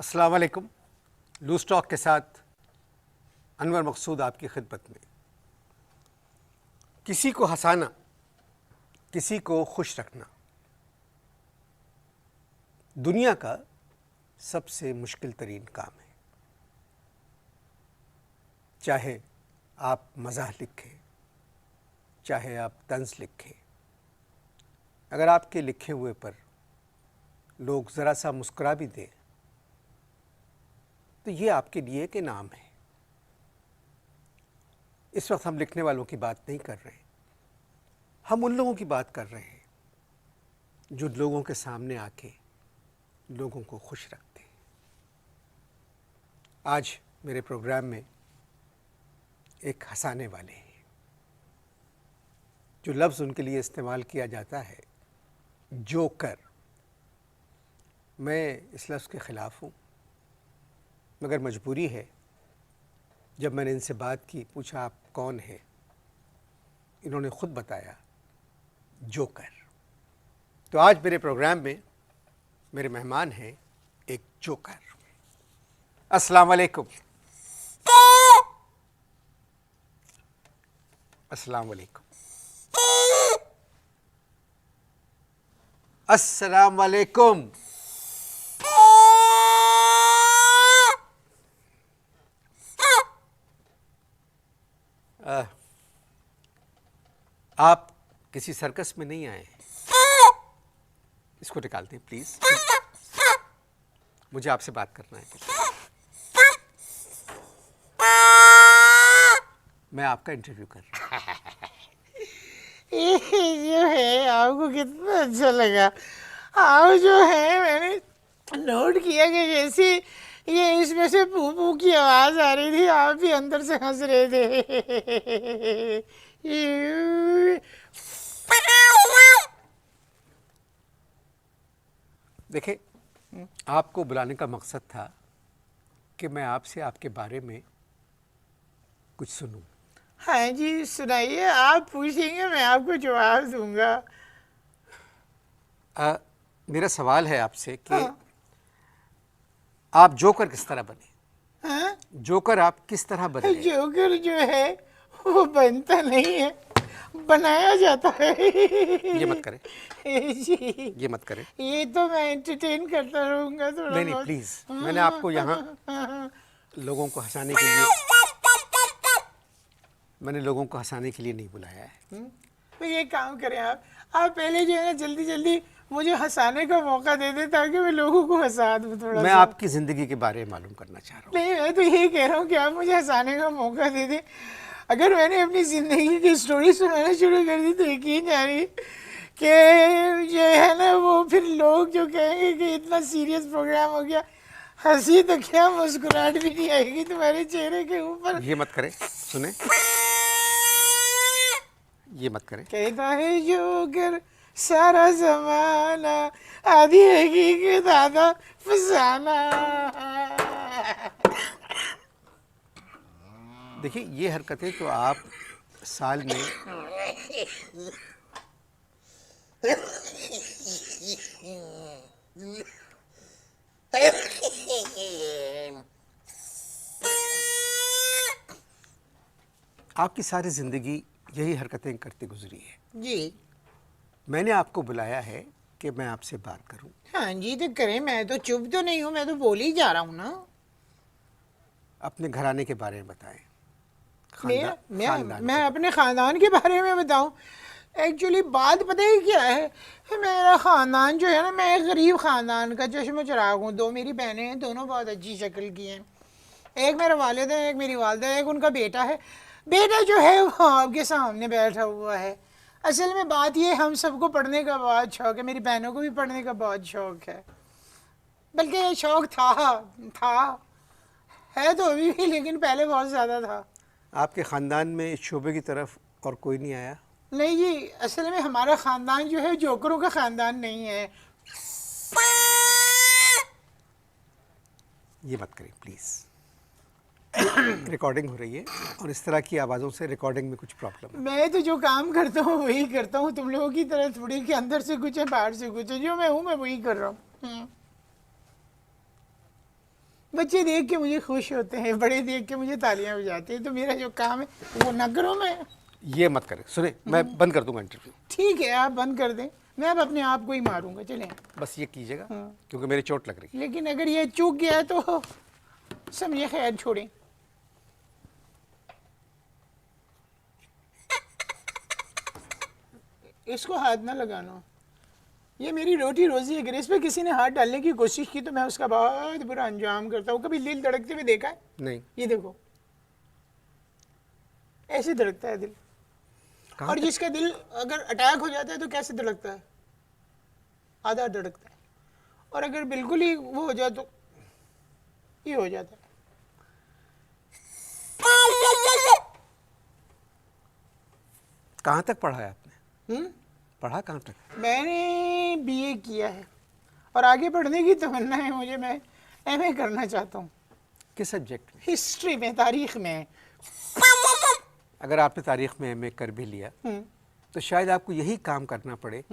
अस्सलाम वालेकुम। Loose talk के साथ अनवर मकसूद आपकी खिदमत में। किसी को हंसाना, किसी को खुश रखना दुनिया का सबसे मुश्किल तरीन काम है। चाहे आप मज़ाह लिखें, चाहे आप तंज़ लिखें, अगर आपके लिखे हुए पर लोग ज़रा सा मुस्कुरा भी दें तो ये आपके लिए एक इनाम है। इस वक्त हम लिखने वालों की बात नहीं कर रहे, हम उन लोगों की बात कर रहे हैं जो लोगों के सामने आके लोगों को खुश रखते हैं। आज मेरे प्रोग्राम में एक हंसाने वाले हैं। जो लफ्ज़ उनके लिए इस्तेमाल किया जाता है जोकर, मैं इस लफ्ज़ के ख़िलाफ़ हूँ, मगर मजबूरी है। जब मैंने इनसे बात की, पूछा आप कौन हैं, इन्होंने ख़ुद बताया जोकर। तो आज मेरे प्रोग्राम में मेरे मेहमान हैं एक जोकर। अस्सलाम वालेकुम। अस्सलाम वालेकुम। अस्सलाम वालेकुम। आप किसी सर्कस में नहीं आए हैं। इसको निकालते हैं प्लीज, मुझे आपसे बात करना है। मैं आपका इंटरव्यू कर रहा हूँ। ये जो है आपको कितना अच्छा लगा। आप जो है मैंने नोट किया कि जैसे ये इसमें से पू पू की आवाज आ रही थी, आप भी अंदर से हंस रहे थे। देखिए, आपको बुलाने का मकसद था कि मैं आपसे आपके बारे में कुछ सुनूं। हाँ जी, सुनाइए। आप पूछेंगे, मैं आपको जवाब दूंगा। मेरा सवाल है आपसे कि हाँ। आप जोकर किस तरह बने? हाँ? जोकर आप किस तरह बने? जोकर जो है वो बनता नहीं है, बनाया जाता है। ये मत करें, जी, ये मत करें। ये तो मैं एंटरटेन करता रहूंगा थोड़ा नहीं नहीं, बहुत। प्लीज, मैंने आपको यहाँ लोगों को हंसाने के लिए नहीं बुलाया है। तो ये काम करें, आप पहले जो है ना जल्दी जल्दी मुझे हंसाने का मौका दे दे ताकि मैं लोगों को हंसा दूं थोड़ा मैं सा। आपकी जिंदगी के बारे में मालूम करना चाह रहा हूँ। नहीं, मैं तो यही कह रहा हूँ कि आप मुझे हंसाने का मौका दे दें। अगर मैंने अपनी ज़िंदगी की स्टोरी सुनाना शुरू कर दी तो यकीन जानिए कि जो है ना वो फिर लोग जो कहेंगे कि इतना सीरियस प्रोग्राम हो गया, हंसी तो क्या मुस्कुराहट भी नहीं आएगी तुम्हारे चेहरे के ऊपर। ये मत करें, सुने, ये मत करें। कहता है जोकर सारा जमाना, आधी हकीकत आधा फसाना। देखिए, ये हरकतें तो आप साल में आपकी सारी जिंदगी यही हरकतें करते गुजरी है। जी मैंने आपको बुलाया है कि मैं आपसे बात करूं। हाँ जी, तो करें। मैं तो चुप तो नहीं हूँ, मैं तो बोल ही जा रहा हूँ ना। अपने घराने के बारे में बताएं। मैं अपने ख़ानदान के बारे में बताऊं। एक्चुअली बात पता है क्या है, मेरा ख़ानदान जो है ना, मैं एक गरीब ख़ानदान का चश्म चिराग हूँ। दो मेरी बहनें हैं, दोनों बहुत अच्छी शक्ल की हैं। एक मेरे वालिद है, एक मेरी वालदा है, एक उनका बेटा है। बेटा जो है वो आपके सामने बैठा हुआ है। असल में बात ये, हम सबको पढ़ने का बहुत शौक़ है, मेरी बहनों को भी पढ़ने का बहुत शौक़ है। बल्कि ये शौक़ था है तो अभी भी, लेकिन पहले बहुत ज़्यादा था। आपके ख़ानदान में इस शोबे की तरफ और कोई नहीं आया? नहीं जी, असल में हमारा ख़ानदान जो है जोकरों का ख़ानदान नहीं है। ये मत करें प्लीज़। रिकॉर्डिंग हो रही है और इस तरह की आवाज़ों से रिकॉर्डिंग में कुछ प्रॉब्लम है। मैं तो जो काम करता हूँ वही करता हूँ, तुम लोगों की तरह थोड़ी कि अंदर से कुछ है बाहर से कुछ है। जो मैं हूँ मैं वही कर रहा हूँ। बच्चे देख के मुझे खुश होते हैं, बड़े देख के मुझे तालियां बजाते हैं, तो मेरा जो काम है वो ना करूँ मैं? ये मत करें, सुने, मैं बंद कर दूंगा इंटरव्यू। ठीक है, आप बंद कर दें, मैं अब अपने आप को ही मारूंगा, चलें। बस ये कीजिएगा, क्योंकि मेरी चोट लग रही लेकिन अगर ये चूक गया तो समझे, खैर छोड़ें। इसको हाथ ना लगाना, ये मेरी रोटी रोजी है। अगर इस पे किसी ने हाथ डालने की कोशिश की तो मैं उसका बहुत बुरा अंजाम करता हूँ। कभी दिल धड़कते हुए देखा है? नहीं। ये देखो, ऐसे धड़कता है दिल। और जिसका दिल अगर अटैक हो जाता है तो कैसे धड़कता है? आधा धड़कता है। और अगर बिल्कुल ही वो हो जाए तो ये हो जाता है। कहाँ तक पढ़ा है आपने? पढ़ा कहाँ तक? मैंने बीए किया है और आगे पढ़ने की तमन्ना है मुझे। मैं एमए करना चाहता हूँ। किस सब्जेक्ट में? हिस्ट्री में, तारीख में। अगर आपने तारीख में एमए कर भी लिया तो शायद आपको यही काम करना पड़े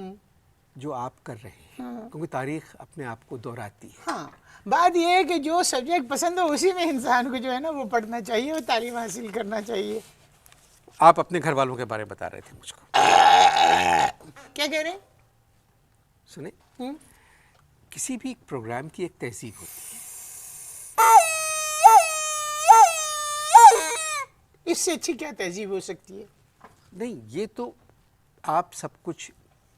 जो आप कर रहे हैं, क्योंकि तारीख अपने आप को दोहराती है। हाँ, बात यह है कि जो सब्जेक्ट पसंद हो उसी में इंसान को जो है ना वो पढ़ना चाहिए और तालीम हासिल करना चाहिए। आप अपने घर वालों के बारे में बता रहे थे मुझको। क्या कह रहे हैं? सुने, किसी भी प्रोग्राम की एक तहजीब होती है। इससे अच्छी क्या तहजीब हो सकती है? नहीं, ये तो आप सब कुछ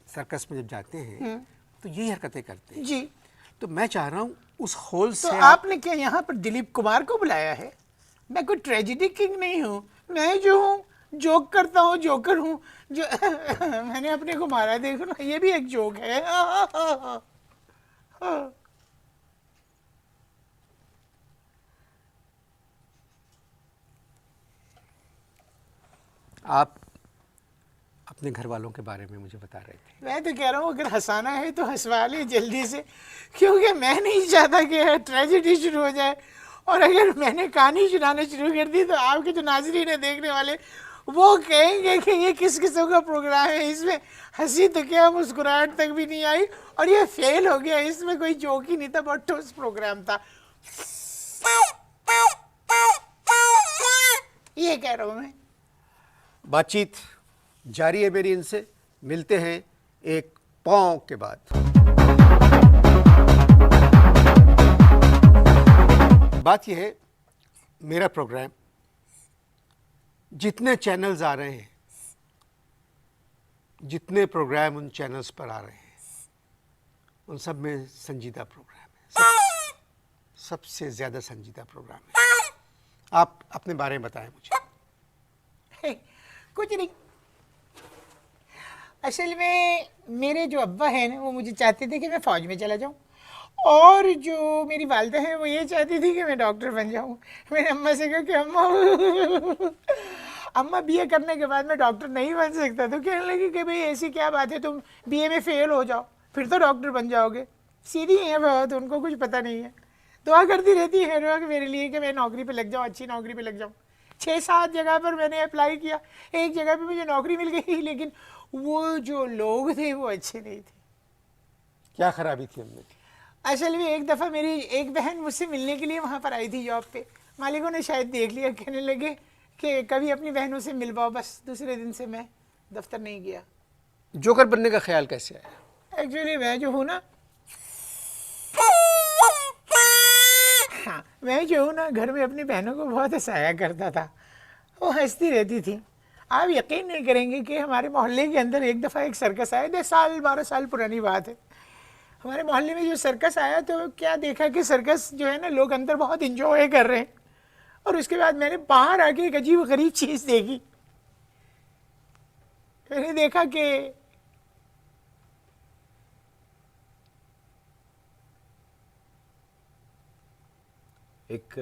सर्कस में जब जाते हैं तो यही हरकतें करते हैं जी। तो मैं चाह रहा हूँ उस होल तो से आपने क्या यहाँ पर दिलीप कुमार को बुलाया है? मैं कोई ट्रेजेडी किंग नहीं हूँ। मैं जो हूँ जोक करता हूँ, जोकर हूँ। जो मैंने अपने को मारा, देखो ना, ये भी एक जोक है। आप अपने घर वालों के बारे में मुझे बता रहे थे। मैं तो कह रहा हूँ अगर हंसाना है तो हंसवा ले जल्दी से, क्योंकि मैं नहीं चाहता कि ट्रेजेडी शुरू हो जाए। और अगर मैंने कहानी सुनाना शुरू कर दी तो आपके जो नाज़रीन है, देखने वाले, वो कहेंगे कि ये किस किस्म का प्रोग्राम है, इसमें हंसी तो क्या मुस्कुराहट तक भी नहीं आई और ये फेल हो गया, इसमें कोई जोक ही नहीं था, बहुत ठोस प्रोग्राम था। ये कह रहा हूँ मैं। बातचीत जारी है मेरी इनसे। मिलते हैं एक पौ के बाद। बात यह है, मेरा प्रोग्राम जितने चैनल्स आ रहे हैं, जितने प्रोग्राम उन चैनल्स पर आ रहे हैं, उन सब में संजीदा प्रोग्राम है। सबसे ज़्यादा संजीदा प्रोग्राम है। आप अपने बारे में बताएं मुझे। कुछ नहीं, असल में मेरे जो अब्बा हैं ना वो मुझे चाहते थे कि मैं फ़ौज में चला जाऊं, और जो मेरी वालदा है वो ये चाहती थी कि मैं डॉक्टर बन जाऊं। मैंने अम्मा से कहा कि अम्मा बीए करने के बाद मैं डॉक्टर नहीं बन सकता। तो कहने लगी कि भाई ऐसी क्या बात है, तुम बीए में फेल हो जाओ फिर तो डॉक्टर बन जाओगे। सीधी है बहुत, उनको कुछ पता नहीं है। दुआ करती रहती है हर वक्त मेरे लिए कि मैं नौकरी पे लग जाऊँ, अच्छी नौकरी पे लग जाऊँ। 6-7 जगह पर मैंने अप्लाई किया, एक जगह पे मुझे नौकरी मिल गई, लेकिन वो जो लोग थे वो अच्छे नहीं थे। क्या खराबी थी हमने? असल में एक दफ़ा मेरी एक बहन मुझसे मिलने के लिए वहाँ पर आई थी जॉब पे। मालिकों ने शायद देख लिया, कहने लगे कि कभी अपनी बहनों से मिलवाओ। बस दूसरे दिन से मैं दफ्तर नहीं गया। जोकर बनने का ख्याल कैसे आया? एक्चुअली मैं जो हूँ ना, हाँ, मैं जो हूँ ना घर में अपनी बहनों को बहुत हंसाया करता था, वो हंसती रहती थी। आप यकीन नहीं करेंगे कि हमारे मोहल्ले के अंदर एक दफ़ा एक सर्कस आया, 10 साल 12 साल पुरानी बात है। हमारे मोहल्ले में जो सर्कस आया तो क्या देखा कि सर्कस जो है ना लोग अंदर बहुत इंजॉय कर रहे हैं, और उसके बाद मैंने बाहर आके एक अजीब गरीब चीज़ देखी। मैंने देखा कि एक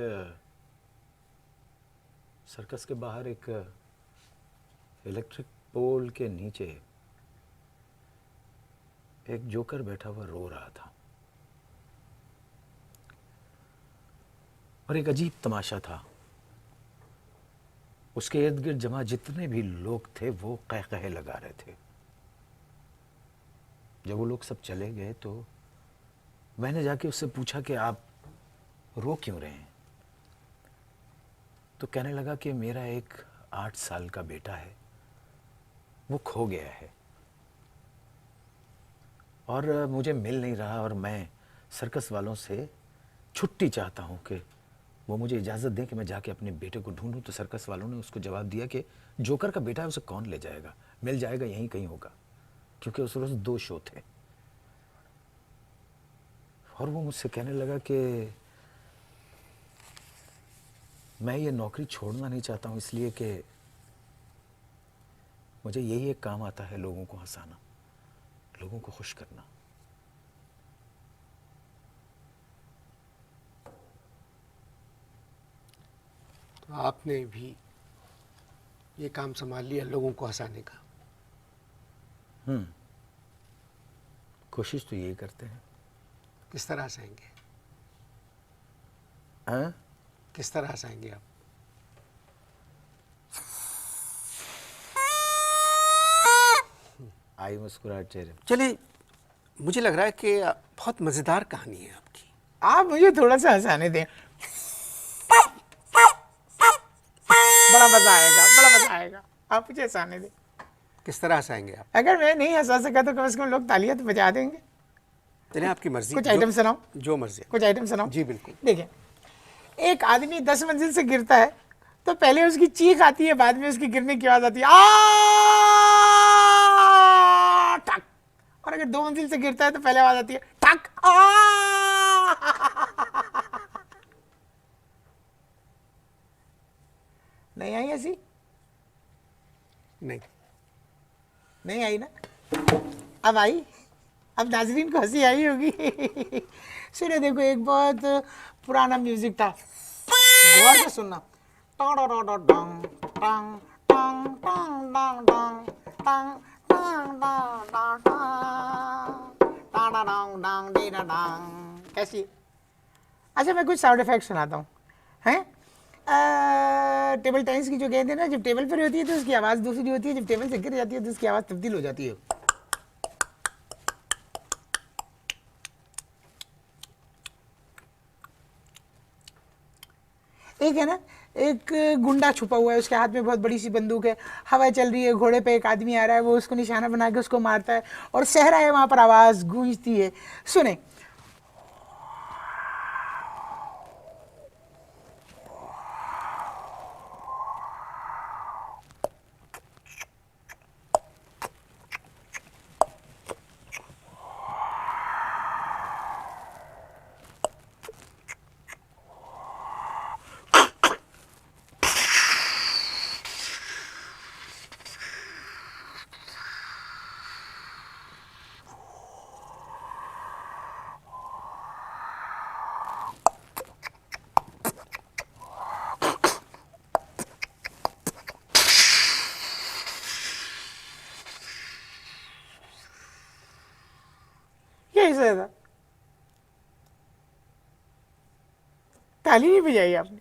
सर्कस के बाहर एक इलेक्ट्रिक पोल के नीचे एक जोकर बैठा हुआ रो रहा था, और एक अजीब तमाशा था। उसके इर्द गिर्द जमा जितने भी लोग थे वो कह लगा रहे थे। जब वो लोग सब चले गए तो मैंने जाके उससे पूछा कि आप रो क्यों रहे हैं? तो कहने लगा कि मेरा एक 8 साल का बेटा है, वो खो गया है और मुझे मिल नहीं रहा, और मैं सर्कस वालों से छुट्टी चाहता हूँ कि वो मुझे इजाज़त दें कि मैं जाके अपने बेटे को ढूंढूं। तो सर्कस वालों ने उसको जवाब दिया कि जोकर का बेटा है, उसे कौन ले जाएगा, मिल जाएगा, यहीं कहीं होगा, क्योंकि उस रोज़ 2 शो थे। और वो मुझसे कहने लगा कि मैं ये नौकरी छोड़ना नहीं चाहता हूँ, इसलिए कि मुझे यही एक काम आता है, लोगों को हंसाना, लोगों को खुश करना। तो आपने भी ये काम संभाल लिया, लोगों को हंसाने का। कोशिश तो यही करते हैं। किस तरह हंसाएंगे? हाँ? किस तरह हंसाएंगे आप? आई मुस्कुराहट चेहरे पे। चलिए, मुझे लग रहा है कि बहुत मज़ेदार कहानी है आपकी। आप मुझे थोड़ा सा हंसाने दें, बड़ा मजा आएगा, बड़ा मजा आएगा। आप मुझे हंसाने दें। किस तरह हंसाएंगे आप? अगर मैं नहीं हंसा सका तो कम से कम लोग तालियां तो बजा देंगे। चलिए, आपकी मर्जी। कुछ आइटम सुनाओ, जो मर्जी। कुछ आइटम सुनाओ। जी बिल्कुल। देखिए, एक आदमी 10 मंजिल से गिरता है तो पहले उसकी चीख आती है, बाद में उसकी गिरने की आवाज आती है आ ठक। और अगर 2 मंजिल से गिरता है तो पहले आवाज आती है ठक आ। नहीं आई ऐसी? नहीं। नहीं आई ना? अब आई? अब नाजरीन को हंसी आई होगी। सुनो, देखो, एक बहुत पुराना म्यूजिक था, गौर से सुनना। कैसी? अच्छा, मैं कुछ साउंड इफेक्ट सुनाता हूँ, हैं? टेबल टेनिस की जो गेंद है ना, जब टेबल पर होती है तो उसकी आवाज़ दूसरी होती है, जब टेबल से गिर जाती है तो उसकी आवाज़ तब्दील हो जाती है। एक है ना, एक गुंडा छुपा हुआ है, उसके हाथ में बहुत बड़ी सी बंदूक है, हवा चल रही है, घोड़े पे एक आदमी आ रहा है, वो उसको निशाना बना के उसको मारता है और सहरा है, वहाँ पर आवाज़ गूंजती है। सुने, कैसा था? ताली नहीं बजाई आपने?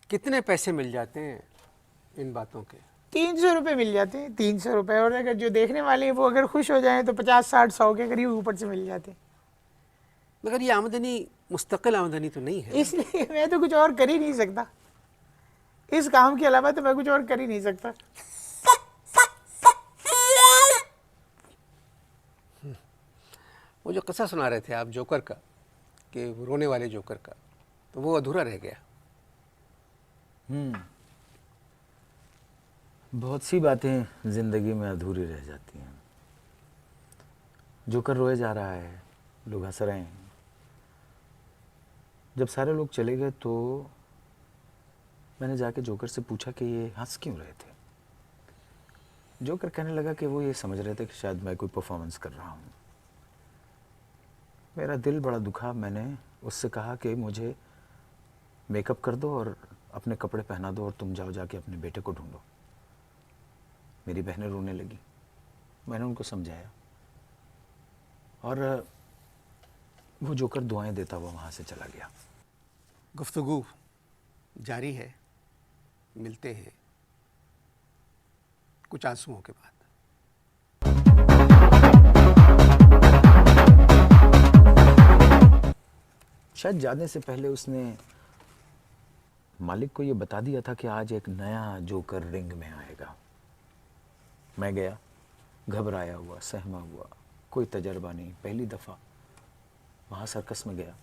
कितने पैसे मिल जाते हैं इन बातों के? 300 रुपये मिल जाते हैं, 300 रुपये। और अगर जो देखने वाले हैं वो अगर खुश हो जाएं तो 50, 60, 100 के करीब ऊपर से मिल जाते हैं। मगर ये आमदनी मुस्तकिल आमदनी तो नहीं है। इसलिए मैं तो कुछ और कर ही नहीं सकता, इस काम के अलावा तो मैं कुछ और कर ही नहीं सकता। वो जो किस्सा सुना रहे थे आप जोकर का, कि वो रोने वाले जोकर का, तो वो अधूरा रह गया। बहुत सी बातें ज़िंदगी में अधूरी रह जाती हैं। जोकर रोए जा रहा है, लोग हंस रहे हैं। जब सारे लोग चले गए तो मैंने जाके जोकर से पूछा कि ये हंस क्यों रहे थे। जोकर कहने लगा कि वो ये समझ रहे थे कि शायद मैं कोई परफॉर्मेंस कर रहा हूँ। मेरा दिल बड़ा दुखा। मैंने उससे कहा कि मुझे मेकअप कर दो और अपने कपड़े पहना दो और तुम जाओ जाके अपने बेटे को ढूंढो। मेरी बहनें रोने लगी। मैंने उनको समझाया और वो जोकर दुआएं देता हुआ वहाँ से चला गया। गुफ्तगू जारी है, मिलते हैं कुछ आंसुओं के बाद। शायद जाने से पहले उसने मालिक को ये बता दिया था कि आज एक नया जोकर रिंग में आएगा। मैं गया, घबराया हुआ, सहमा हुआ, कोई तजर्बा नहीं, पहली दफ़ा वहाँ सर्कस में गया,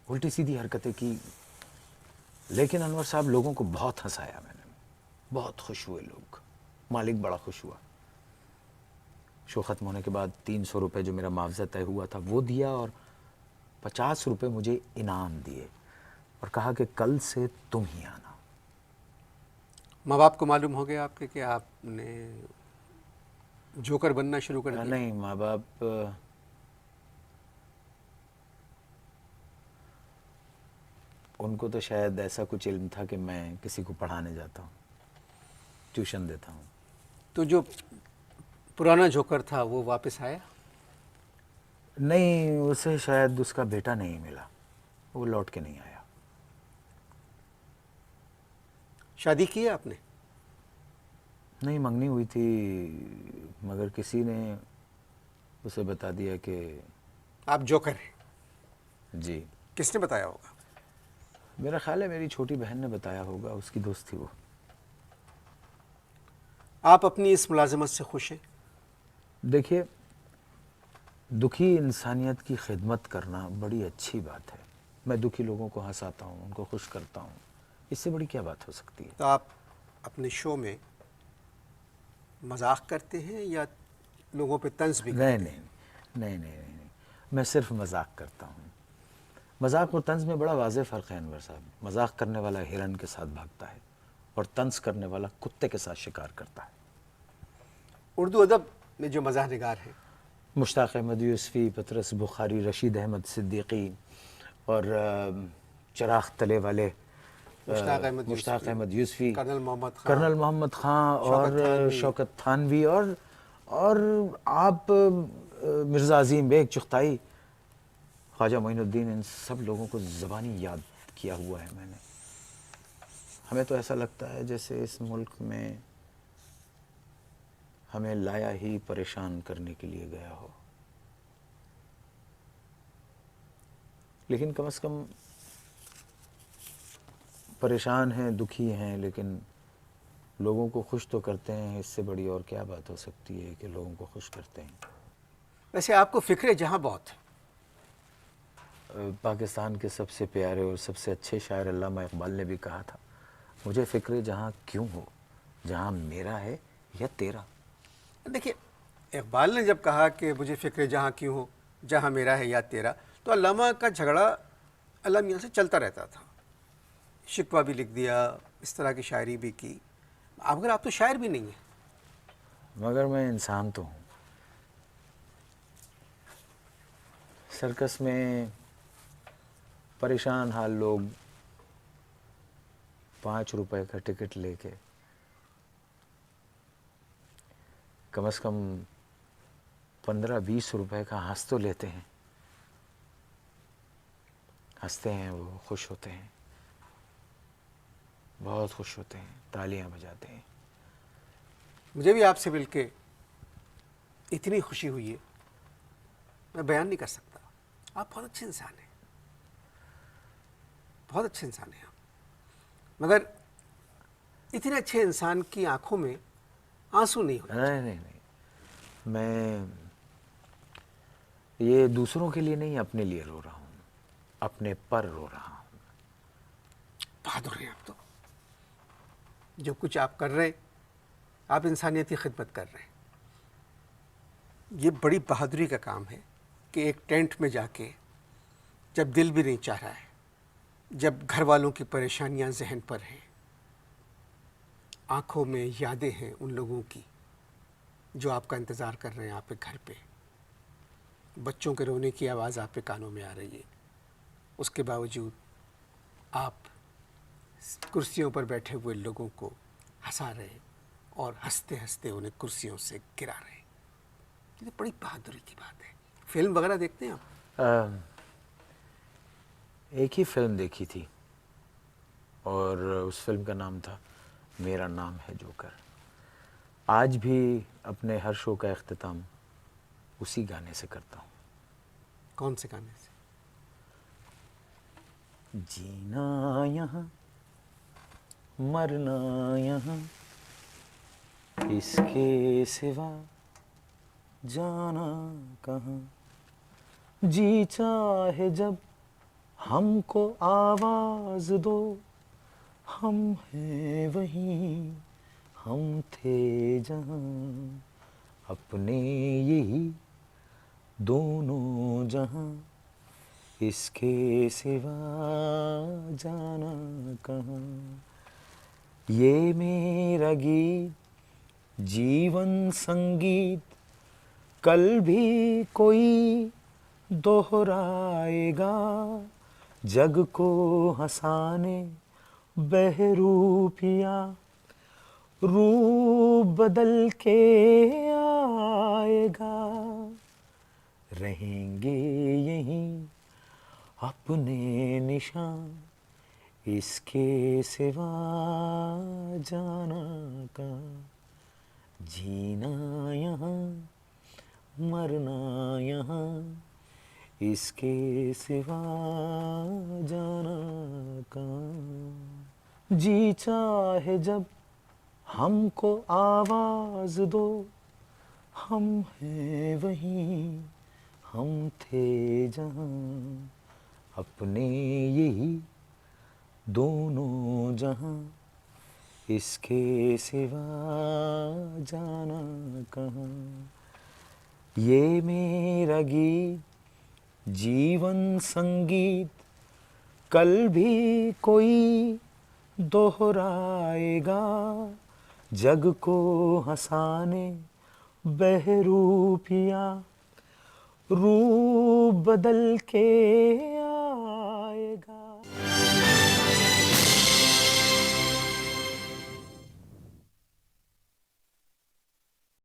उल्टी सीधी हरकतें की, लेकिन अनवर साहब लोगों को बहुत हंसाया मैंने, बहुत खुश हुए लोग, मालिक बड़ा खुश हुआ। शो ख़त्म होने के बाद 300 रुपये जो मेरा मुआवजा तय हुआ था वो दिया और 50 रुपये मुझे इनाम दिए और कहा कि कल से तुम ही आना। माँ बाप को मालूम हो गया आपके कि आपने जोकर बनना शुरू कर दिया? नहीं, माँ बाप उनको तो शायद ऐसा कुछ इल्म था कि मैं किसी को पढ़ाने जाता हूँ, ट्यूशन देता हूँ। तो जो पुराना जोकर था वो वापस आया? नहीं, उसे शायद उसका बेटा नहीं मिला, वो लौट के नहीं आया। शादी की है आपने? नहीं, मंगनी हुई थी, मगर किसी ने उसे बता दिया कि आप जोकर हैं। जी। किसने बताया होगा? मेरा ख्याल है मेरी छोटी बहन ने बताया होगा, उसकी दोस्त थी वो। आप अपनी इस मुलाजमत से खुश हैं? देखिए, दुखी इंसानियत की खिदमत करना बड़ी अच्छी बात है। मैं दुखी लोगों को हंसाता हूँ, उनको खुश करता हूँ, इससे बड़ी क्या बात हो सकती है। तो आप अपने शो में मजाक करते हैं या लोगों पे तंज भी करते नहीं हैं? नहीं नहीं नहीं नहीं नहीं, मैं सिर्फ मजाक करता हूँ। मजाक और तंज में बड़ा वाज़ेह फ़र्क है अनवर साहब। मजाक करने वाला हिरन के साथ भागता है और तंज करने वाला कुत्ते के साथ शिकार करता है। उर्दू अदब में जो मज़ाह निगार हैं, मुश्ताक़ अहमद यूसुफ़ी, पतरस बुखारी, रशीद अहमद सिद्दीकी और चिराग तले वाले मुश्ताक़ अहमद यूसुफ़ी, कर्नल मोहम्मद ख़ान और शौकत थानवी और आप मिर्ज़ा अज़ीम बेग चुग़ताई, ख्वाजा मोइनुद्दीन, इन सब लोगों को ज़बानी याद किया हुआ है मैंने। हमें तो ऐसा लगता है जैसे इस मुल्क में हमें लाया ही परेशान करने के लिए गया हो, लेकिन कम से कम परेशान हैं, दुखी हैं, लेकिन लोगों को खुश तो करते हैं। इससे बड़ी और क्या बात हो सकती है कि लोगों को खुश करते हैं। वैसे आपको फ़िक्र जहाँ बहुत है। पाकिस्तान के सबसे प्यारे और सबसे अच्छे शायर अल्लामा इकबाल ने भी कहा था, मुझे फ़िक्र जहाँ क्यों हो, जहाँ मेरा है या तेरा। देखिए, इकबाल ने जब कहा कि मुझे फ़िक्र जहाँ क्यों हो, जहाँ मेरा है या तेरा, तो अल्लामा का झगड़ा अल्लाह मियाँ से चलता रहता था। शिकवा भी लिख दिया, इस तरह की शायरी भी की। मगर आप तो शायर भी नहीं हैं। मगर मैं इंसान तो हूँ। सर्कस में परेशान हाल लोग 5 रुपए का टिकट लेके कम से कम 15-20 रुपए का हंस तो लेते हैं, हंसते हैं, वो खुश होते हैं, बहुत खुश होते हैं, तालियां बजाते हैं। मुझे भी आपसे मिलके इतनी खुशी हुई है, मैं बयान नहीं कर सकता। आप बहुत अच्छे इंसान हैं, बहुत अच्छे इंसान हैं आप। मगर इतने अच्छे इंसान की आंखों में आंसू नहीं होते। नहीं नहीं नहीं, मैं ये दूसरों के लिए नहीं, अपने लिए रो रहा हूँ, अपने पर रो रहा हूँ। बहादुर हैं आप तो। जो कुछ आप कर रहे हैं, आप इंसानियत की खिदमत कर रहे हैं। ये बड़ी बहादुरी का काम है कि एक टेंट में जाके, जब दिल भी नहीं चाह रहा है, जब घर वालों की परेशानियां जहन पर हैं, आंखों में यादें हैं उन लोगों की जो आपका इंतज़ार कर रहे हैं आपके घर पे, बच्चों के रोने की आवाज़ आपके कानों में आ रही है, उसके बावजूद आप कुर्सियों पर बैठे हुए लोगों को हंसा रहे हैं और हंसते हंसते उन्हें कुर्सियों से गिरा रहे हैं। ये तो बड़ी बहादुरी की बात है। फिल्म वगैरह देखते हैं आप? एक ही फिल्म देखी थी और उस फिल्म का नाम था मेरा नाम है जोकर। आज भी अपने हर शो का इख्तिताम उसी गाने से करता हूँ। कौन से गाने से? जीना यहाँ मरना यहाँ, इसके सिवा जाना कहाँ। जी चाहे जब हमको आवाज दो, हम हैं वहीं हम थे जहाँ, अपने यही दोनों जहाँ, इसके सिवा जाना कहाँ। ये मेरा गीत जीवन संगीत, कल भी कोई दोहराएगा, जग को हंसाने बहरूपिया रूप बदल के आएगा। रहेंगे यहीं अपने निशान, इसके सिवा जाना का। जीना यहाँ मरना यहाँ, इसके सिवा जाना का। जी चाहे जब हमको आवाज दो, हम हैं वहीं हम थे जहाँ, अपने यही दोनों जहाँ, इसके सिवा जाना कहाँ। ये मेरा गीत जीवन संगीत, कल भी कोई दोहराएगा, जग को हंसाने बहरूपिया रूप बदल के